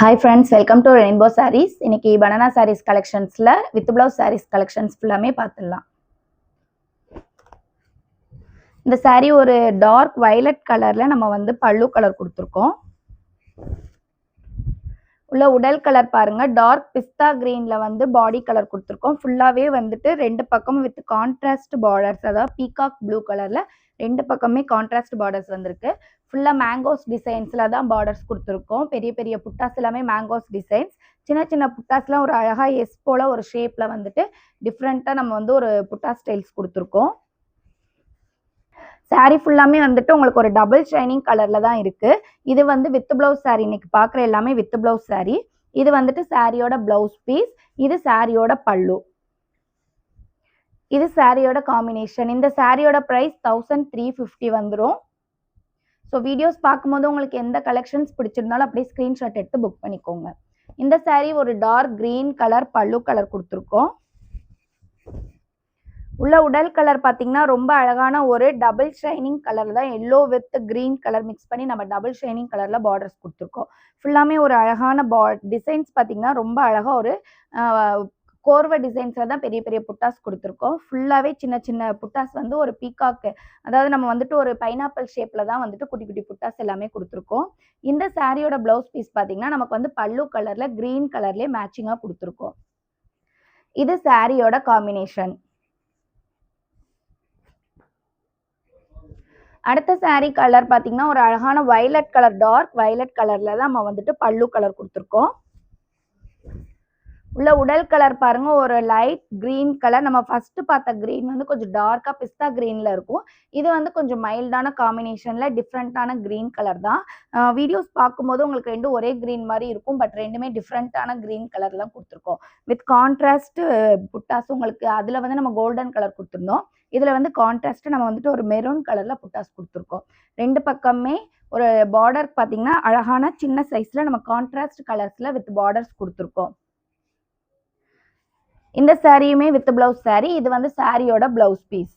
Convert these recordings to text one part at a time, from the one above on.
Hi friends, welcome to Rainbow Sarees. இன்னைக்கு banana sarees collectionsல with blouse sarees collections ஃபுல்லாமே பார்த்துடலாம். இந்த saree ஒரு dark violet கலர்ல நம்ம வந்து பல்லு கலர் கொடுத்துருக்கோம். உள்ள உடல் கலர் பாருங்க, டார்க் பிஸ்தா கிரீன்ல வந்து பாடி கலர் கொடுத்துருக்கோம். ஃபுல்லாவே வந்துட்டு ரெண்டு பக்கமும் வித் கான்ட்ராஸ்ட் பார்டர்ஸ், அதாவது பீகாக் ப்ளூ கலர்ல ரெண்டு பக்கமே கான்ட்ராஸ்ட் பார்டர்ஸ் வந்திருக்கு. ஃபுல்லா மேங்கோஸ் டிசைன்ஸ்ல தான் பார்டர்ஸ் கொடுத்துருக்கோம். பெரிய பெரிய புட்டாஸ் எல்லாமே மேங்கோஸ் டிசைன்ஸ். சின்ன சின்ன புட்டாஸ்லாம் ஒரு அழகா எஸ் போல ஒரு ஷேப்ல வந்துட்டு டிஃப்ரெண்டா நம்ம வந்து ஒரு புட்டா ஸ்டைல்ஸ் கொடுத்துருக்கோம். சாரி ஃபுல்லாமே வந்துட்டு உங்களுக்கு ஒரு டபுள் ஷைனிங் கலர்ல தான் இருக்கு. இது வந்து வித் பிளவுஸ் சாரி. இன்னைக்கு பாக்குற எல்லாமே வித் பிளவுஸ் சாரி. இது வந்துட்டு சாரியோட பிளவுஸ் பீஸ், இது சாரியோட பல்லு, இது சாரியோட காம்பினேஷன். இந்த சாரியோட பிரைஸ் 1350 வந்துடும். ஸோ வீடியோஸ் பார்க்கும்போது உங்களுக்கு எந்த கலெக்ஷன்ஸ் பிடிச்சிருந்தாலும் அப்படியே ஸ்கிரீன்ஷாட் எடுத்து புக் பண்ணிக்கோங்க. இந்த சாரி ஒரு டார்க் கிரீன் கலர் பல்லு கலர் கொடுத்துருக்கோம். உள்ள உடல் கலர் பார்த்தீங்கன்னா ரொம்ப அழகான ஒரு டபுள் ஷைனிங் கலர் தான், yellow with green colour mix பண்ணி நம்ம டபுள் ஷைனிங் கலர்ல பார்டர்ஸ் கொடுத்துருக்கோம். ஃபுல்லாமே ஒரு அழகான டிசைன்ஸ் பார்த்தீங்கன்னா ரொம்ப அழகா ஒரு கோர்வை டிசைன்ஸ்ல தான் பெரிய பெரிய புட்டாஸ் கொடுத்துருக்கோம். ஃபுல்லாவே சின்ன சின்ன புட்டாஸ் வந்து ஒரு பீகாக்கு, அதாவது நம்ம வந்துட்டு ஒரு பைனாப்பிள் ஷேப்ல தான் வந்துட்டு குட்டி குட்டி புட்டாஸ் எல்லாமே கொடுத்துருக்கோம். இந்த சாரியோட பிளவுஸ் பீஸ் பார்த்தீங்கன்னா நமக்கு வந்து பல்லு கலர்ல கிரீன் கலர்லேயே மேட்சிங்கா கொடுத்துருக்கோம். இது சாரியோட காம்பினேஷன். அடுத்த சாரி கலர் பார்த்தீங்கன்னா ஒரு அழகான வயலட் கலர், டார்க் வயலட் கலர்ல தான் நம்ம வந்துட்டு பல்லு கலர் கொடுத்துருக்கோம். உள்ள உடல் கலர் பாருங்க, ஒரு லைட் கிரீன் கலர். நம்ம ஃபர்ஸ்ட் பார்த்த கிரீன் வந்து கொஞ்சம் டார்க்கா பிஸ்தா கிரீன்ல இருக்கும். இது வந்து கொஞ்சம் மைல்டான காம்பினேஷன்ல டிஃப்ரெண்டான கிரீன் கலர் தான். வீடியோஸ் பார்க்கும்போது உங்களுக்கு ரெண்டும் ஒரே கிரீன் மாதிரி இருக்கும், பட் ரெண்டுமே டிஃப்ரெண்டான கிரீன் கலர் தான் கொடுத்துருக்கோம். வித் கான்ட்ராஸ்ட் புட்டாஸ் உங்களுக்கு அதுல வந்து நம்ம கோல்டன் கலர் கொடுத்துருந்தோம். இதுல வந்து கான்ட்ராஸ்ட் நம்ம வந்துட்டு ஒரு மெரூன் கலர்ல புட்டாஸ் கொடுத்துருக்கோம். ரெண்டு பக்கமே ஒரு பார்டர் பார்த்தீங்கன்னா அழகான சின்ன சைஸ்ல நம்ம கான்ட்ராஸ்ட் கலர்ஸ்ல வித் பார்டர்ஸ் கொடுத்துருக்கோம். இந்த சாரியுமே வித் பிளவுஸ் சாரி. இது வந்து சாரியோட பிளவுஸ் பீஸ்.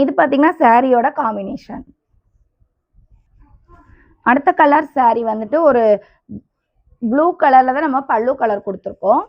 இது பாத்தீங்கன்னா சாரியோட காம்பினேஷன். அடுத்த கலர் சாரி வந்துட்டு ஒரு ப்ளூ கலர்ல தான் நம்ம பல்லு கலர் கொடுத்துருக்கோம்.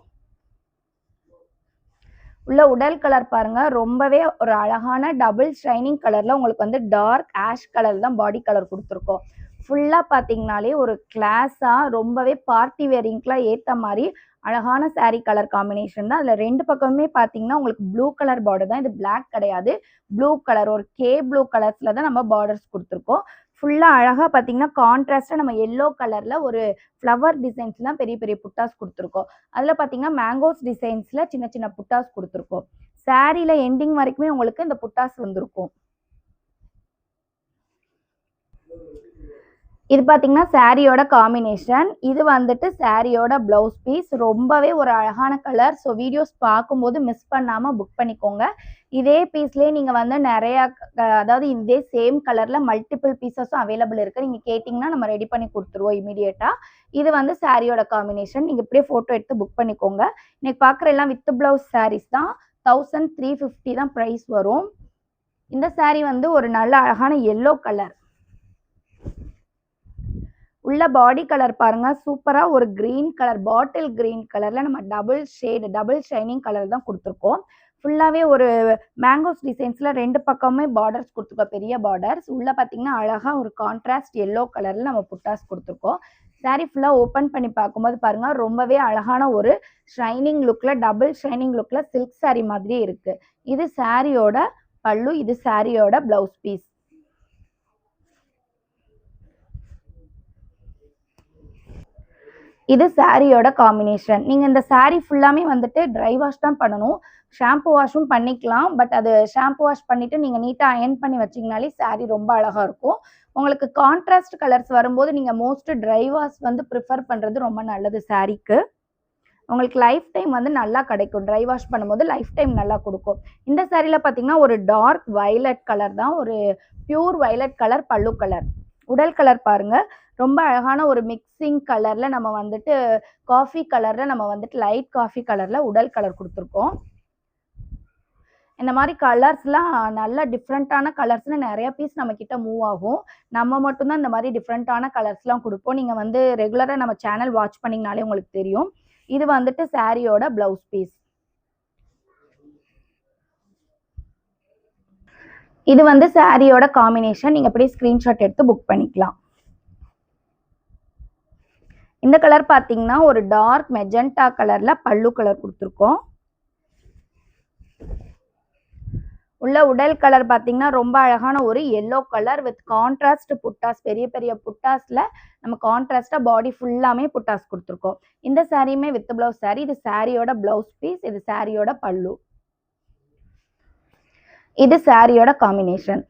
உள்ள உடல் கலர் பாருங்க, ரொம்பவே ஒரு அழகான டபுள் ஷைனிங் கலர்ல உங்களுக்கு வந்து டார்க் ஆஷ் கலர் தான் பாடி கலர் கொடுத்துருக்கோம். ஃபுல்லா பாத்தீங்கன்னாலே ஒரு கிளாஸா ரொம்பவே பார்ட்டி வேரிங்க்குலாம் ஏத்த மாதிரி அழகான சாரி கலர் காம்பினேஷன் தான். அதுல ரெண்டு பக்கமே பாத்தீங்கன்னா உங்களுக்கு ப்ளூ கலர் பார்டர் தான். இது பிளாக் கிடையாது, ப்ளூ கலர், ஒரு கே ப்ளூ கலர்ஸ்ல தான் நம்ம பார்டர்ஸ் கொடுத்துருக்கோம். ஃபுல்லா அழகா பாத்தீங்கன்னா கான்ட்ராஸ்டா நம்ம எல்லோ கலர்ல ஒரு ஃப்ளவர் டிசைன்ஸ்லாம் பெரிய பெரிய புட்டாஸ் கொடுத்துருக்கோம். அதுல பாத்தீங்கன்னா மேங்கோஸ் டிசைன்ஸ்ல சின்ன சின்ன புட்டாஸ் கொடுத்துருக்கோம். சாரியில எண்டிங் வரைக்குமே உங்களுக்கு இந்த புட்டாஸ் வந்திருக்கும். இது பாத்தீங்கன்னா சாரியோட காம்பினேஷன். இது வந்துட்டு சாரியோட பிளவுஸ் பீஸ். ரொம்பவே ஒரு அழகான கலர். ஸோ வீடியோஸ் பார்க்கும்போது மிஸ் பண்ணாம புக் பண்ணிக்கோங்க. இதே பீஸ்லயே நீங்க வந்து நிறைய அதாவது இதே சேம் கலர்ல மல்டிபிள் பீசஸும் அவைலபிள் இருக்கு. நீங்க கேட்டீங்கன்னா நம்ம ரெடி பண்ணி கொடுத்துருவோம் இமீடியட்டா. இது வந்து சாரியோட காம்பினேஷன். நீங்க இப்படியே போட்டோ எடுத்து புக் பண்ணிக்கோங்க. இன்னைக்கு பாக்குற எல்லாம் வித் பிளவுஸ் சாரீஸ் தான். 1350 தான் பிரைஸ் வரும். இந்த சாரி வந்து ஒரு நல்ல அழகான எல்லோ கலர். உள்ள பாடி கலர் பாருங்க, சூப்பரா ஒரு கிரீன் கலர், பாட்டில் கிரீன் கலர்ல நம்ம double shade double shining colour தான் கொடுத்துருக்கோம். ஃபுல்லாவே ஒரு மேங்கோஸ் டிசைன்ஸ்ல ரெண்டு பக்கமே பார்டர்ஸ் கொடுத்துருக்கோம், பெரிய பார்டர்ஸ். உள்ள பாத்தீங்கன்னா அழகா ஒரு கான்ட்ராஸ்ட் எல்லோ கலர்ல நம்ம புட்டாஸ் கொடுத்துருக்கோம். சாரி ஃபுல்லா ஓபன் பண்ணி பார்க்கும்போது பாருங்க, ரொம்பவே அழகான ஒரு ஷைனிங் லுக்ல, டபுள் ஷைனிங் லுக்ல சில்க் சாரி மாதிரியே இருக்கு. இது சாரியோட பல்லு, இது சாரியோட பிளவுஸ் பீஸ். இது சாரியோட காம்பினேஷன். நீங்க இந்த சாரி ஃபுல்லாமே வந்துட்டு ட்ரை வாஷ் தான் பண்ணணும். ஷாம்பு வாஷும் பண்ணிக்கலாம். பட் அது ஷாம்பு வாஷ் பண்ணிட்டு நீங்க நீட்டா அயர்ன் பண்ணி வச்சீங்கனாலே சாரி ரொம்ப அழகா இருக்கும். உங்களுக்கு கான்ட்ராஸ்ட் கலர்ஸ் வரும்போது நீங்க மோஸ்ட் ட்ரை வாஷ் வந்து ப்ரிஃபர் பண்றது ரொம்ப நல்லது சாரிக்கு. உங்களுக்கு லைஃப் டைம் வந்து நல்லா கிடைக்கும். ட்ரை வாஷ் பண்ணும்போது லைஃப் டைம் நல்லா கொடுக்கும். இந்த சாரியில பாத்தீங்கன்னா ஒரு டார்க் வயலட் கலர் தான், ஒரு பியூர் வயலட் கலர் பல்லு கலர். உடல் கலர் பாருங்க, ரொம்ப அழகான ஒரு மிக்சிங் கலர்ல நம்ம வந்துட்டு காஃபி கலர்ல நம்ம வந்துட்டு லைட் காஃபி கலர்ல உடல் கலர் கொடுத்துருக்கோம். இந்த மாதிரி கலர்ஸ்லாம் நல்ல டிஃப்ரெண்ட்டான கலர்ஸ்ல நெறைய பீஸ் நம்ம கிட்ட மூவ் ஆகும். நம்ம மட்டும் தான் இந்த மாதிரி டிஃப்ரெண்ட்டான கலர்ஸ்லாம் குடுப்போம். நீங்க வந்து ரெகுலரா நம்ம சேனல் வாட்ச் பண்ணீங்கனாலே உங்களுக்கு தெரியும். இது வந்துட்டு சாரியோட ப்ளவுஸ் பீஸ். இது வந்து சாரியோட காம்பினேஷன். நீங்க அப்படியே ஸ்கிரீன்ஷாட் எடுத்து புக் பண்ணிக்கலாம். இந்த கலர் பார்த்தீங்கன்னா, ஒரு டார்க் மெஜெண்டா கலர்ல பல்லு கலர் குடுத்துருக்கோம். உள்ள உடல் கலர் பார்த்தீங்கன்னா, ரொம்ப அழகான ஒரு எல்லோ கலர் வித் கான்ட்ராஸ்ட் புட்டாஸ். பெரிய பெரிய புட்டாஸ்ல நம்ம கான்ட்ராஸ்ட்டா பாடி ஃபுல்லாமே புட்டாஸ் குடுத்துருக்கோம். இந்த சாரியுமே வித் ப்ளவுஸ் சாரி. இது சாரியோட ப்ளவுஸ் பீஸ். இது சாரியோட பல்லு. இது சாரியோட காம்பினேஷன்.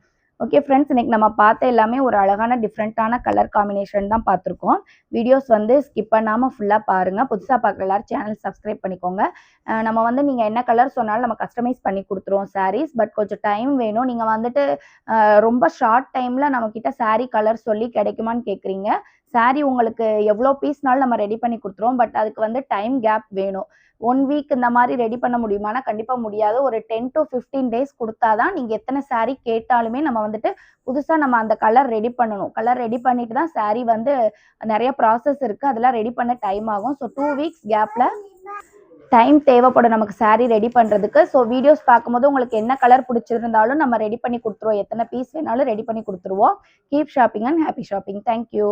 ஓகே ஃப்ரெண்ட்ஸ், இன்னைக்கு நம்ம பார்த்த எல்லாமே ஒரு அழகான டிஃப்ரெண்ட்டான கலர் காம்பினேஷன் தான் பார்த்துருக்கோம். வீடியோஸ் வந்து ஸ்கிப் பண்ணாமல் ஃபுல்லாக பாருங்கள். புதுசாக பார்க்குற எல்லாரும் சேனல் சப்ஸ்கிரைப் பண்ணிக்கோங்க. நம்ம வந்து நீங்கள் என்ன கலர் சொன்னாலும் நம்ம கஸ்டமைஸ் பண்ணி கொடுத்துருவோம் சாரீஸ். பட் கொஞ்சம் டைம் வேணும். நீங்கள் வந்துட்டு ரொம்ப ஷார்ட் டைமில் நம்மக்கிட்ட சாரீ கலர் சொல்லி கிடைக்குமான்னு கேட்குறீங்க. சாரீ உங்களுக்கு எவ்வளோ பீஸ்னாலும் நம்ம ரெடி பண்ணி கொடுத்துருவோம். பட் அதுக்கு வந்து டைம் கேப் வேணும். 1 வீக் இந்த மாதிரி ரெடி பண்ண முடியுமானா கண்டிப்பாக முடியாது. ஒரு 10 to 15 டேஸ் கொடுத்தா தான் நீங்கள் எத்தனை சாரீ கேட்டாலுமே நம்ம வந்துட்டு புதுசாக நம்ம அந்த கலர் ரெடி பண்ணணும். கலர் ரெடி பண்ணிட்டு தான் சாரீ வந்து நிறைய ப்ராசஸ் இருக்குது. அதெல்லாம் ரெடி பண்ண டைம் ஆகும். ஸோ 2 வீக்ஸ் கேப்பில் டைம் தேவைப்படும் நமக்கு சாரீ ரெடி பண்ணுறதுக்கு. ஸோ வீடியோஸ் பார்க்கும்போது உங்களுக்கு என்ன கலர் பிடிச்சிருந்தாலும் நம்ம ரெடி பண்ணி கொடுத்துருவோம். எத்தனை பீஸ் வேணாலும் ரெடி பண்ணி கொடுத்துருவோம். Keep shopping and happy shopping. Thank you.